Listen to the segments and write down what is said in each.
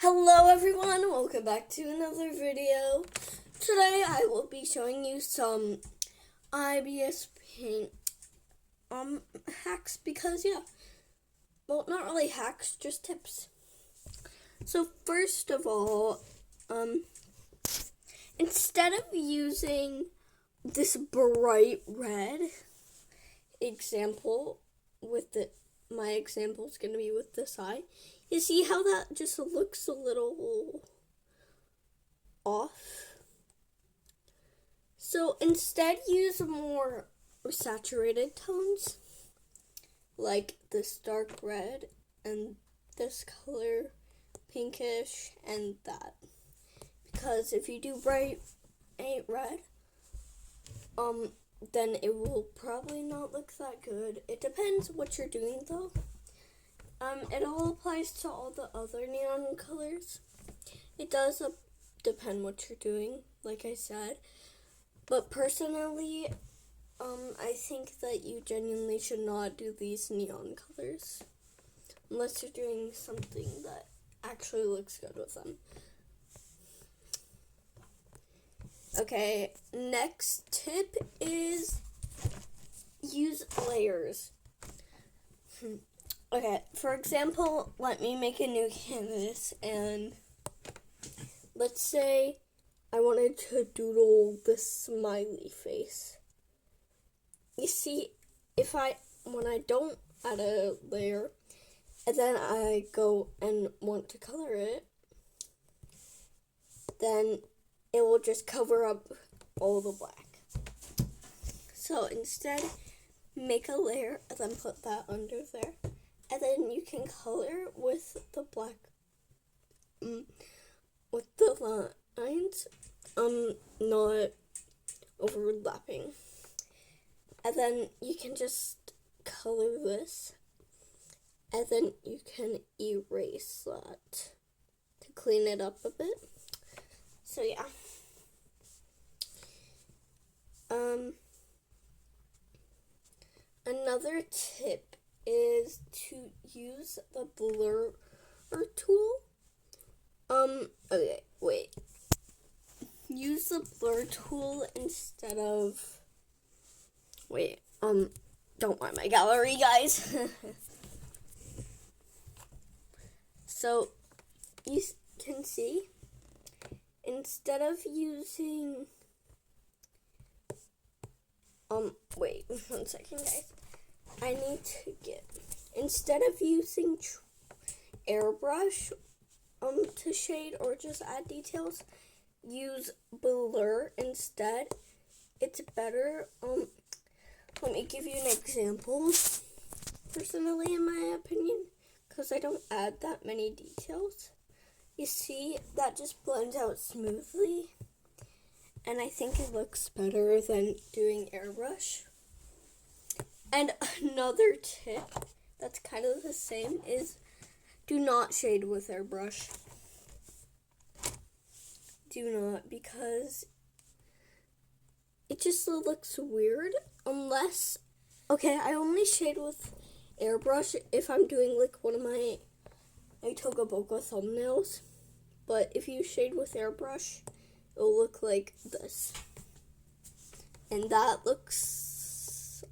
Hello everyone, welcome back to another video. Today I will be showing you some Ibis paint hacks because well, not really hacks, just tips. So first of all, instead of using this bright red example my example is going to be with this eye. You see how that just looks a little off? So instead use more saturated tones, like this dark red and this color pinkish and that. Because if you do bright red, then it will probably not look that good. It depends what you're doing though. It all applies to all the other neon colors. It does depend what you're doing, like I said. But personally, I think that you genuinely should not do these neon colors. Unless you're doing something that actually looks good with them. Okay, next tip is use layers. Okay, for example, let me make a new canvas and let's say I wanted to doodle this smiley face. You see, when I don't add a layer and then I go and want to color it, then it will just cover up all the black. So instead, make a layer and then put that under there. And then you can color with the black, with the lines, not overlapping. And then you can just color this. And then you can erase that to clean it up a bit. So yeah. Another tip is to use the blur tool. Okay, wait. Use the blur tool instead of, don't mind my gallery, guys. So, you can see, instead of using, wait 1 second, guys. I need to instead of using airbrush, to shade or just add details, use blur instead. It's better. Let me give you an example, personally, in my opinion, because I don't add that many details. You see, that just blends out smoothly. And I think it looks better than doing airbrush. And another tip that's kind of the same is do not shade with airbrush. Do not, because it just looks weird unless, okay, I only shade with airbrush if I'm doing like one of my Toga Boca thumbnails. But if you shade with airbrush, it'll look like this. And that looks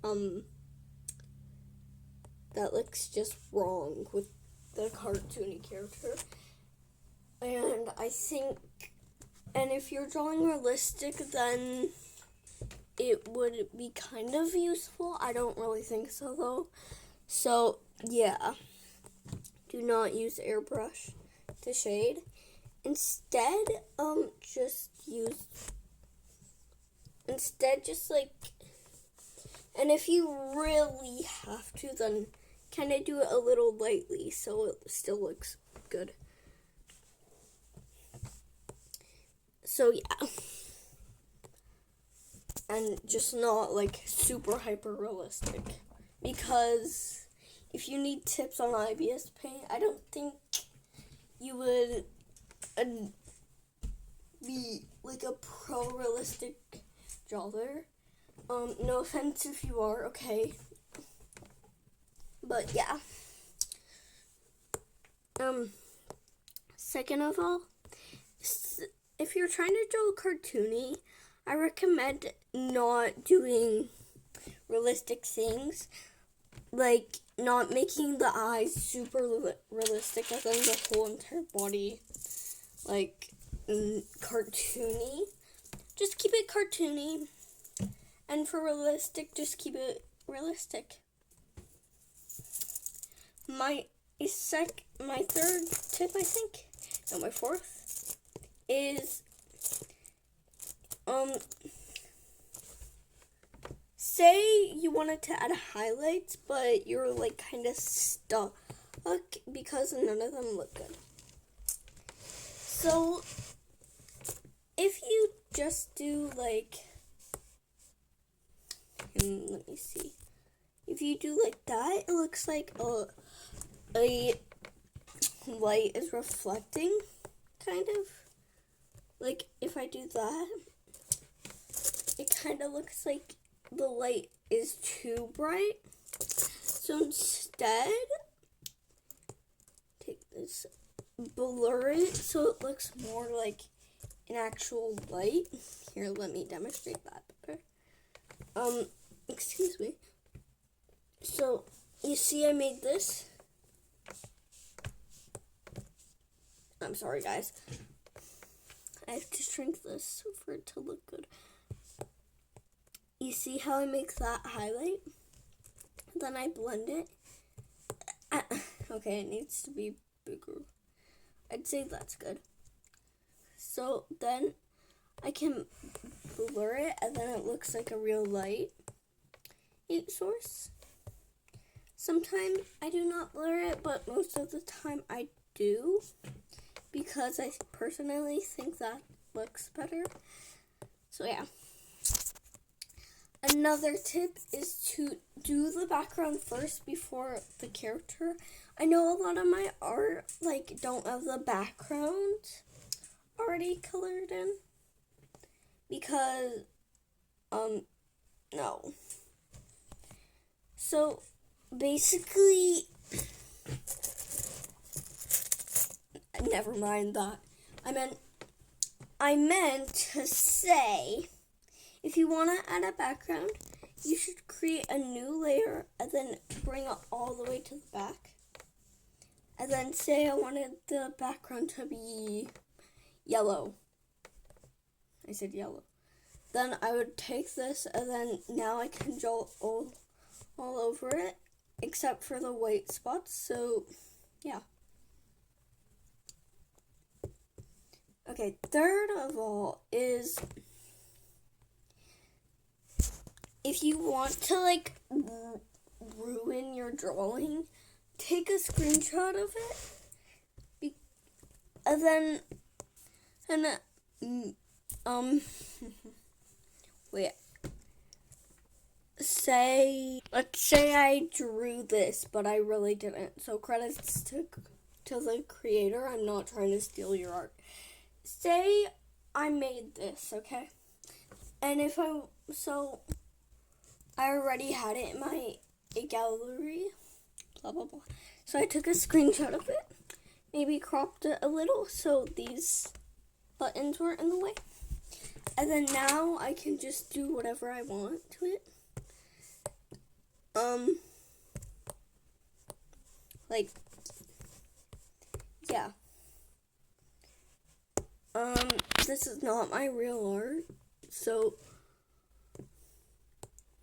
just wrong with the cartoony character. And I think, and if you're drawing realistic, then it would be kind of useful. I don't really think so though. So yeah, do not use airbrush to shade. Instead, just like, and if you really have to, then kind of do it a little lightly so it still looks good. So yeah. And just not like super hyper realistic. Because if you need tips on Ibis paint, I don't think you would be like a pro realistic drawer. No offense if you are, okay. But yeah. Second of all, if you're trying to draw cartoony, I recommend not doing realistic things, like not making the eyes super realistic and then the whole entire body like cartoony. Just keep it cartoony, and for realistic, just keep it realistic. My third tip, I think, no, my fourth, is say you wanted to add highlights, but you're like kind of stuck because none of them look good. So if you just do like, let me see. If you do like that, it looks like a light is reflecting, kind of. Like if I do that, it kind of looks like the light is too bright. So instead, take this, blur it so it looks more like an actual light. Here, let me demonstrate that better. Excuse me. So, you see I made this? I'm sorry, guys. I have to shrink this for it to look good. You see how I make that highlight? Then I blend it. Okay, it needs to be bigger. I'd say that's good. So then I can blur it, and then it looks like a real light source. Sometimes I do not blur it, but most of the time I do, because I personally think that looks better. So yeah. Another tip is to do the background first before the character. I know a lot of my art don't have the background already colored in, because no. So basically, never mind that. I meant to say, if you want to add a background, you should create a new layer and then bring it all the way to the back. And then say I wanted the background to be yellow. I said yellow. Then I would take this, and then now I can draw all over it, except for the white spots. So, yeah. Okay, third of all is, if you want to ruin your drawing, take a screenshot of it, wait. Let's say I drew this, but I really didn't. So credits to the creator. I'm not trying to steal your art. Say I made this, okay? And I already had it in my gallery, blah, blah, blah. So I took a screenshot of it, maybe cropped it a little so these buttons weren't in the way. And then now I can just do whatever I want to it. Yeah. This is not my real art, so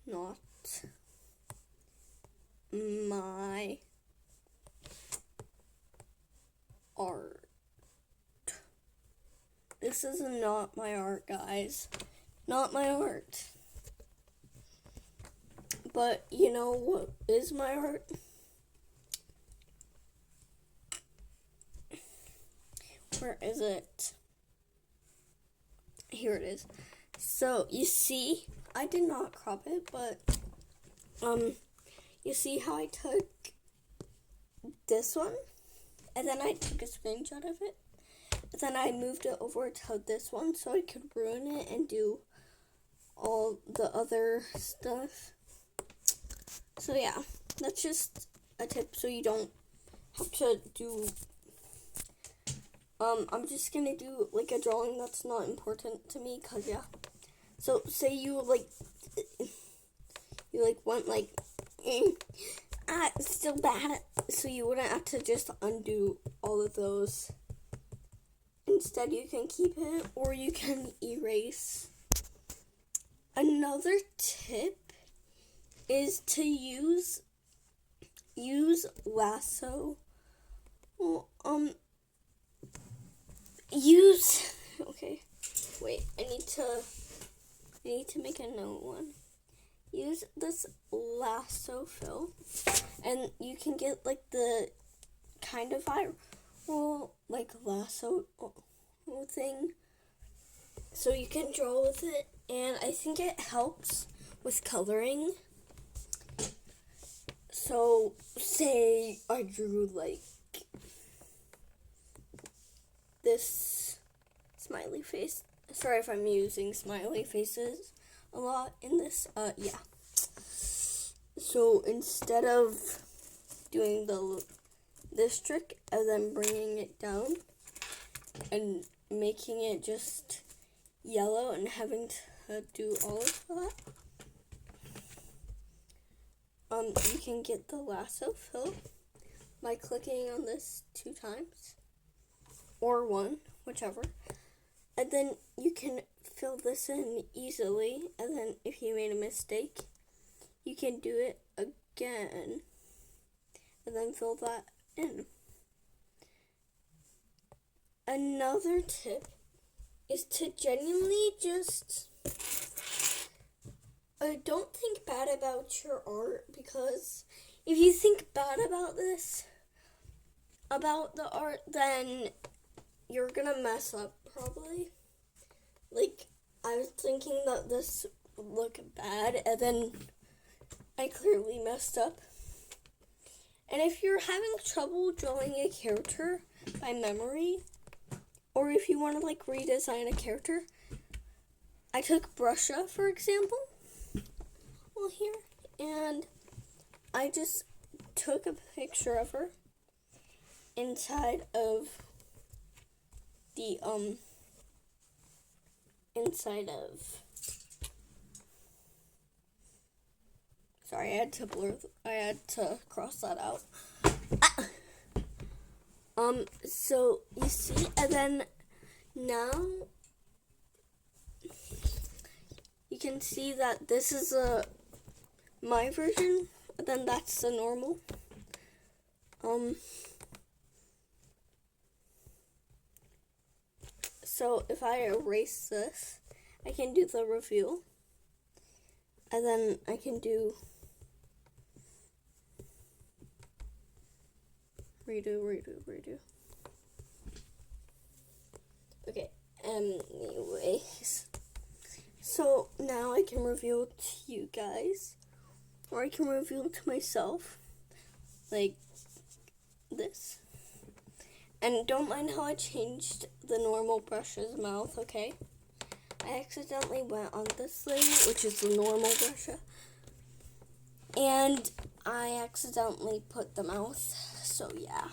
not my art. This is not my art, guys. Not my art. But you know what is my art? Where is it? Here it is. So you see, I did not crop it, but you see how I took this one, and then I took a screenshot of it, and then I moved it over to this one so I could ruin it and do all the other stuff. So yeah, that's just a tip so you don't have to do I'm just gonna do like a drawing that's not important to me, cause yeah. So say you want it's still bad. So you wouldn't have to just undo all of those. Instead, you can keep it or you can erase. Another tip is to use lasso. Well, okay. Wait, I need to make a note one. Use this lasso fill, and you can get like the kind of viral like lasso thing, so you can draw with it, and I think it helps with coloring. So say I drew like this smiley face. Sorry if I'm using smiley faces a lot in this. Yeah. So instead of doing this trick and then bringing it down and making it just yellow and having to do all of that, you can get the lasso fill by clicking on this 2 times or 1, whichever. And then you can fill this in easily, and then if you made a mistake, you can do it again and then fill that in. Another tip is to genuinely just don't think bad about your art, because if you think bad about the art, then you're gonna mess up probably. Like, I was thinking that this would look bad, and then I clearly messed up. And if you're having trouble drawing a character by memory, or if you want to like redesign a character, I took Brusha, for example, here, and I just took a picture of her inside of the sorry, I had to cross that out. So you see, and then now you can see that this is my version, and then that's the normal. So if I erase this, I can do the reveal, and then I can do redo. Okay, anyways. So now I can reveal to you guys, or I can reveal to myself, like this. And don't mind how I changed the normal brush's mouth, okay? I accidentally went on this thing, which is the normal brush, and I accidentally put the mouth, so yeah.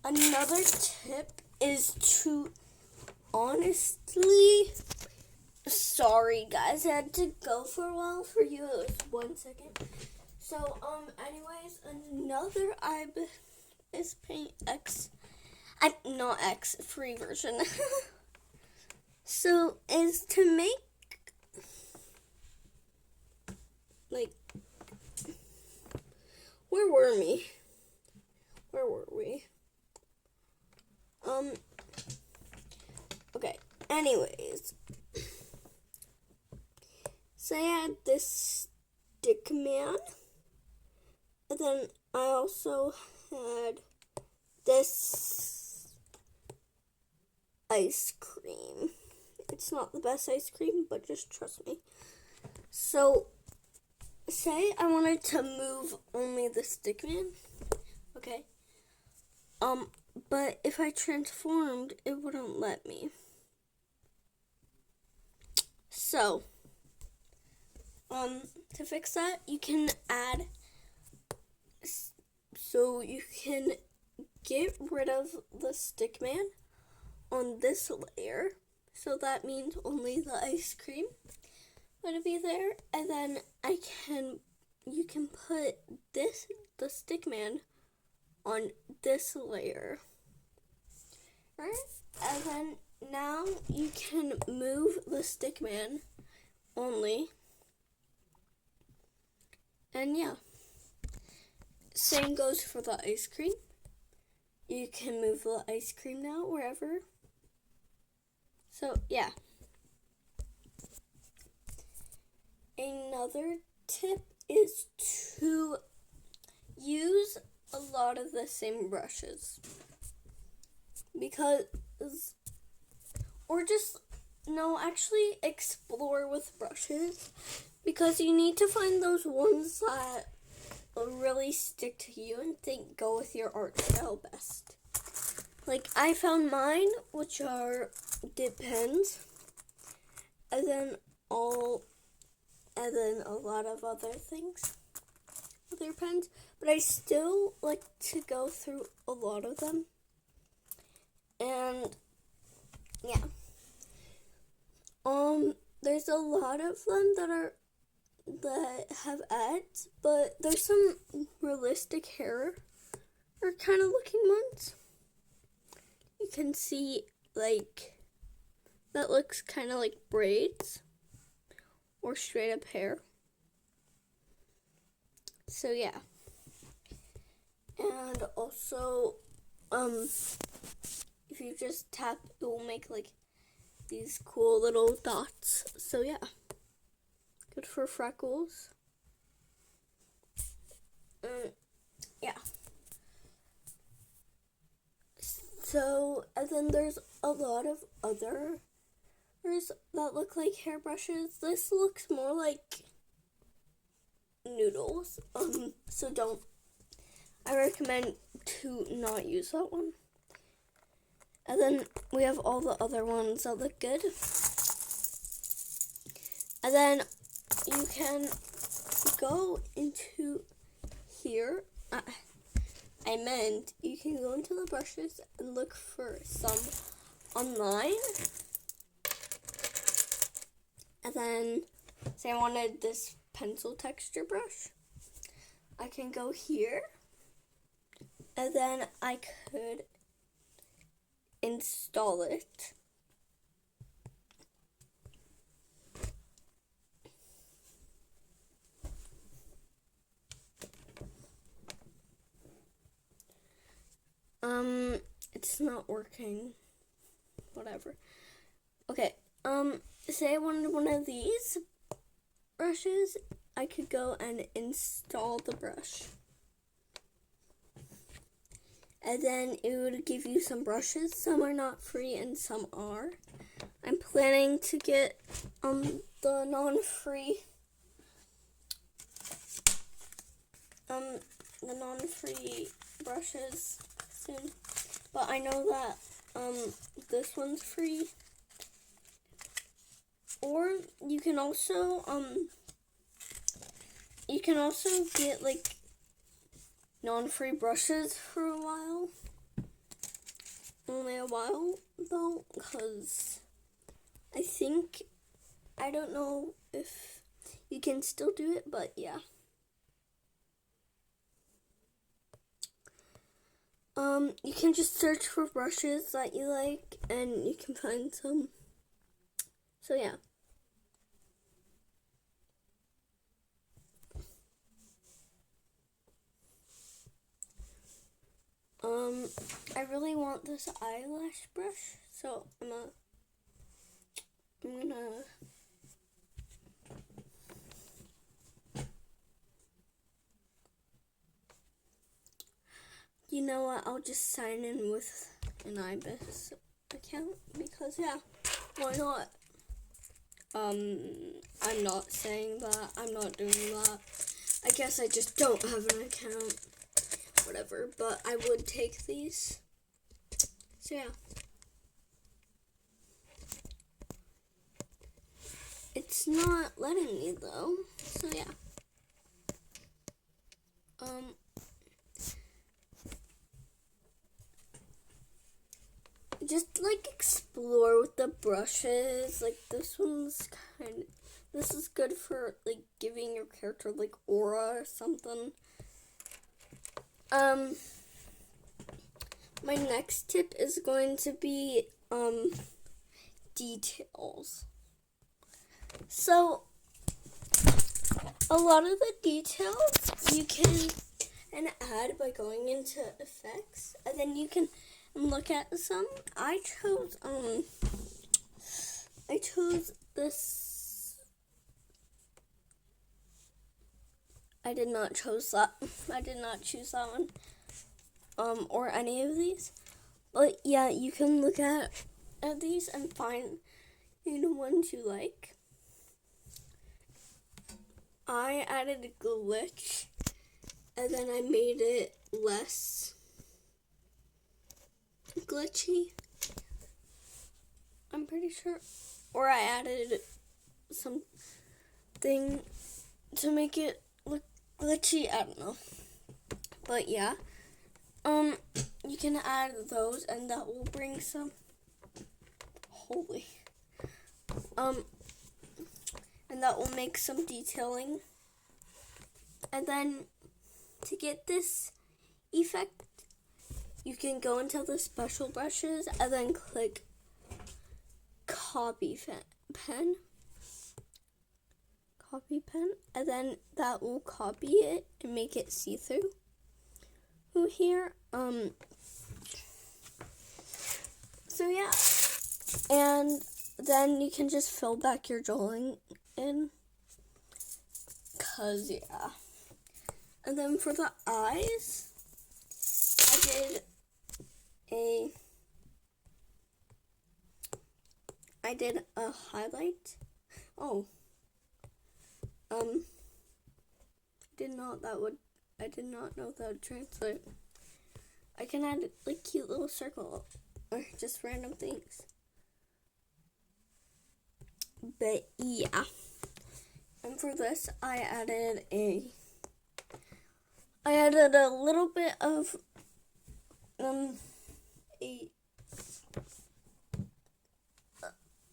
Another tip is to honestly, sorry guys, I had to go for a while. For you, it was 1 second. So, anyways, another Ibis Paint free version. So, is to make, like, where were we? Okay, anyways, so I had this stick man, and then I also had this ice cream. It's not the best ice cream, but just trust me. So, say I wanted to move only the stick man, okay? But if I transformed, it wouldn't let me. So, to fix that, you can add can get rid of the stick man on this layer. So that means only the ice cream would be there. And then you can put the stick man on this layer. Right? And then now you can move the stick man only. And yeah. Same goes for the ice cream. You can move the ice cream now wherever. So yeah. Another tip is to use a lot of the same brushes. Actually explore with brushes, because you need to find those ones that really stick to you and go with your art style best. Like I found mine, which are dip pens, and then a lot of other things, other pens, but I still like to go through a lot of them. And yeah. There's a lot of them that have ads, but there's some realistic hair or kind of looking ones. You can see like that looks kind of like braids or straight up hair. So yeah. And also if you just tap, it will make like these cool little dots. So yeah, good for freckles. Yeah. So, and then there's a lot of others that look like hairbrushes. This looks more like noodles. So I recommend to not use that one. And then we have all the other ones that look good. And then you can go into here. You can go into the brushes and look for some online. And then say I wanted this pencil texture brush. I can go here. And then I could install it. It's not working. Whatever. Okay. Say I wanted one of these brushes, I could go and install the brush. And then it would give you some brushes. Some are not free and some are. I'm planning to get the non-free brushes soon. But I know that this one's free. Or you can also get like non-free brushes for a while. Only a while though, because I don't know if you can still do it, but yeah. You can just search for brushes that you like and you can find some. So yeah. I really want this eyelash brush, so I'm gonna you know what, I'll just sign in with an Ibis account, because yeah, why not? I'm not saying that, I'm not doing that. I guess I just don't have an account. Whatever, but I would take these. So yeah. It's not letting me though. So yeah. like explore with the brushes. Like this is good for like giving your character like aura or something. My next tip is going to be details. So a lot of the details you can add by going into effects, and then you can look at some. I chose this. I did not choose that. I did not choose that one. Or any of these. But yeah, you can look at these and find ones you like. I added a glitch, and then I made it less glitchy, I'm pretty sure. Or I added something to make it look glitchy, I don't know. But yeah, you can add those, and that will bring some, and that will make some detailing. And then to get this effect, you can go into the special brushes and then click copy pen, and then that will copy it and make it see-through here. So yeah, and then you can just fill back your drawing in, cause yeah. And then for the eyes, I did a highlight. I did not know that would translate. I can add like cute little circle or just random things. But yeah. And for this, I added a little bit of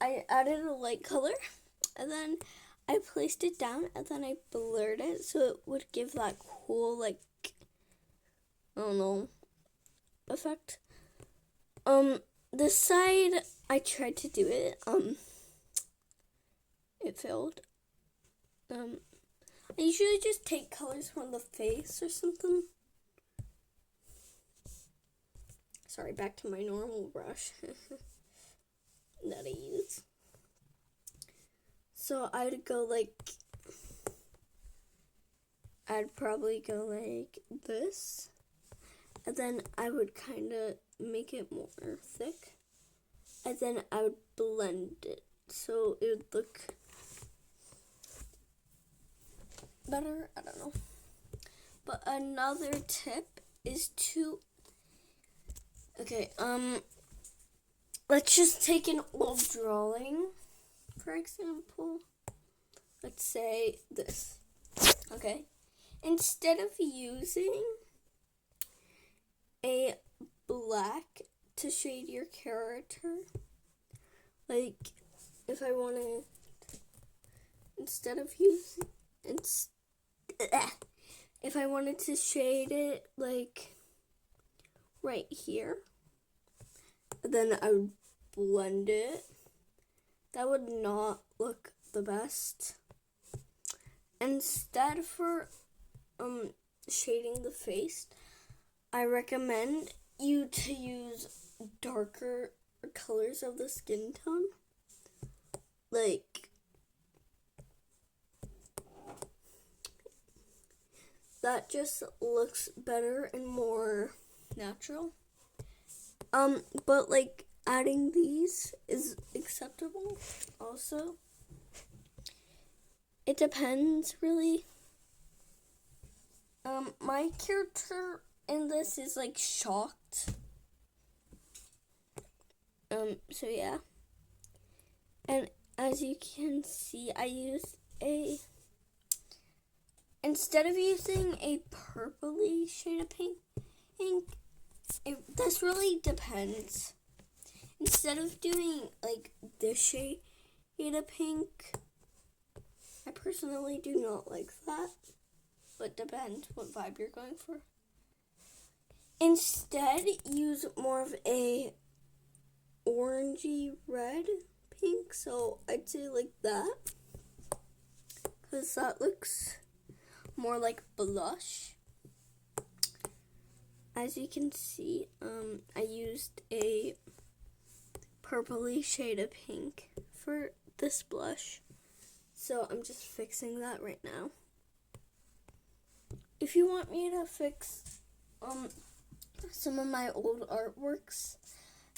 I added a light color, and then I placed it down, and then I blurred it so it would give that cool, like, I don't know, effect. This side, I tried to do it, it failed. I usually just take colors from the face or something. Sorry, back to my normal brush that I use. So I'd probably go like this, and then I would kind of make it more thick, and then I would blend it so it would look better. I don't know. But another tip is to let's just take an old drawing, for example. Let's say this. Okay. Instead of using a black to shade your character, like if I wanted, if I wanted to shade it like right here, then I would blend it. That would not look the best. Instead, for shading the face, I recommend you to use darker colors of the skin tone. Like that just looks better and more natural. But like adding these is acceptable also. It depends really. My character in this is like shocked. So yeah. And as you can see, I used instead of using a purpley shade of pink, this really depends. instead of doing like this shade of pink, I personally do not like that, but depends what vibe you're going for. Instead, use more of a orangey red pink, so I'd say like that, because that looks more like blush. As you can see, I used a purpley shade of pink for this blush, so I'm just fixing that right now. If you want me to fix some of my old artworks,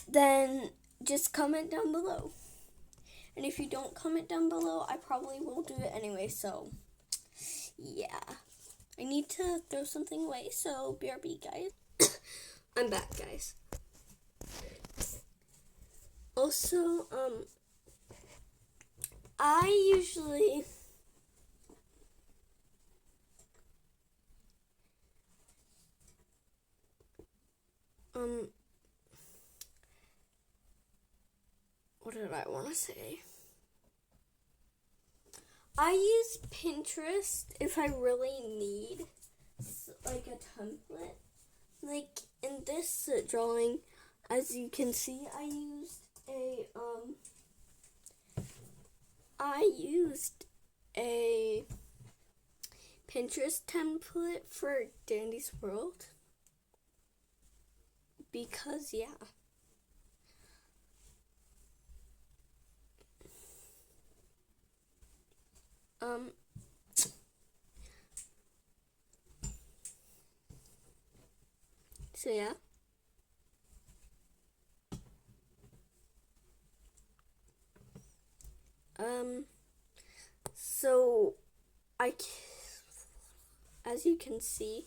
then just comment down below. And if you don't comment down below, I probably will do it anyway, so yeah. I need to throw something away, so BRB, guys. I'm back, guys. Also, I usually what did I want to say? I use Pinterest if I really need like a template. Like in this drawing, as you can see, I used a Pinterest template for Dandy's World because yeah. So yeah. So as you can see,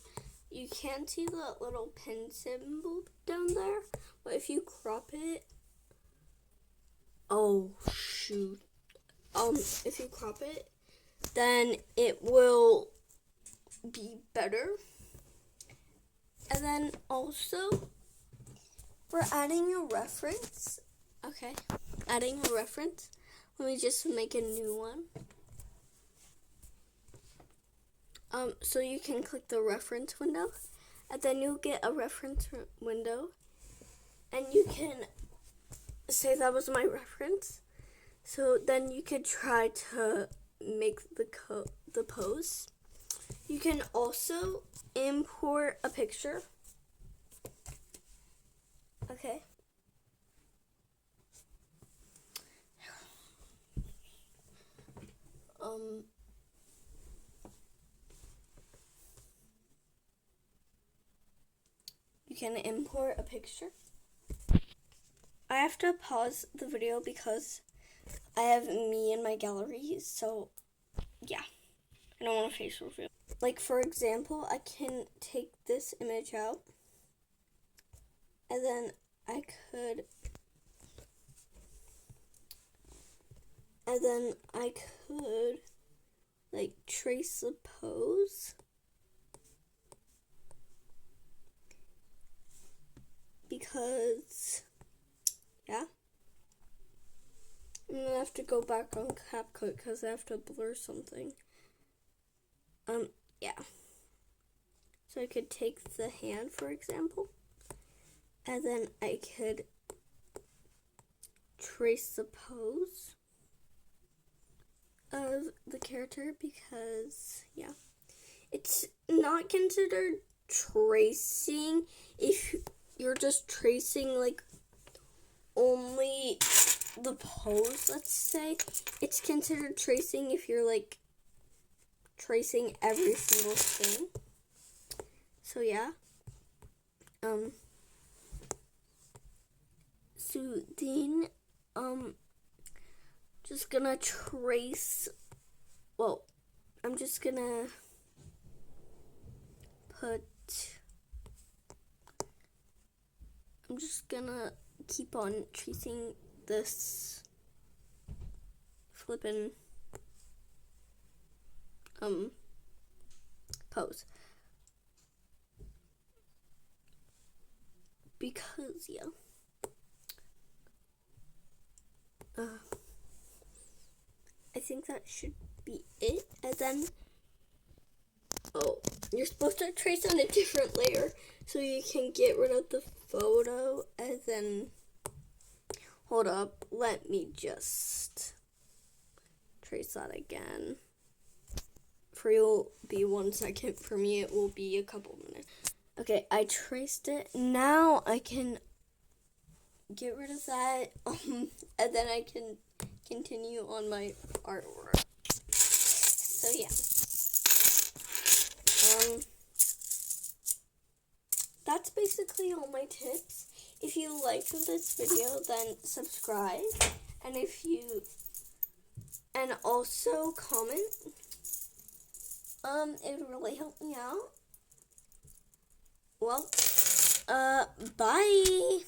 you can't see the little pin symbol down there, but if you crop it, oh shoot, if you crop it, then it will be better. And then also, we're adding a reference. Okay, adding a reference. Let me just make a new one. So you can click the reference window, and then you'll get a reference window, and you can say that was my reference. So then you could try to make the pose. You can also import a picture. Okay. You can import a picture. I have to pause the video because I have me in my gallery, so yeah, I don't want a face reveal. Like for example, I can take this image out, and then I could like trace the pose. Because, yeah, I'm gonna have to go back on CapCut because I have to blur something. Yeah. So I could take the hand, for example, and then I could trace the pose of the character because, yeah, it's not considered tracing if you're just tracing like only the pose, let's say. It's considered tracing if you're like tracing every single thing. So yeah. So then just gonna trace, well, I'm just gonna keep on tracing this flippin' pose. Because, yeah. think that should be it. And then, oh, you're supposed to trace on a different layer so you can get rid of the photo. And then, hold up, let me just trace that again. For you, will be 1 second. For me, it will be a couple minutes. Okay, I traced it. Now I can get rid of that, and then I can continue on my artwork. So yeah, that's basically all my tips. If you liked this video, then subscribe, and also comment. It would really help me out. Well, bye.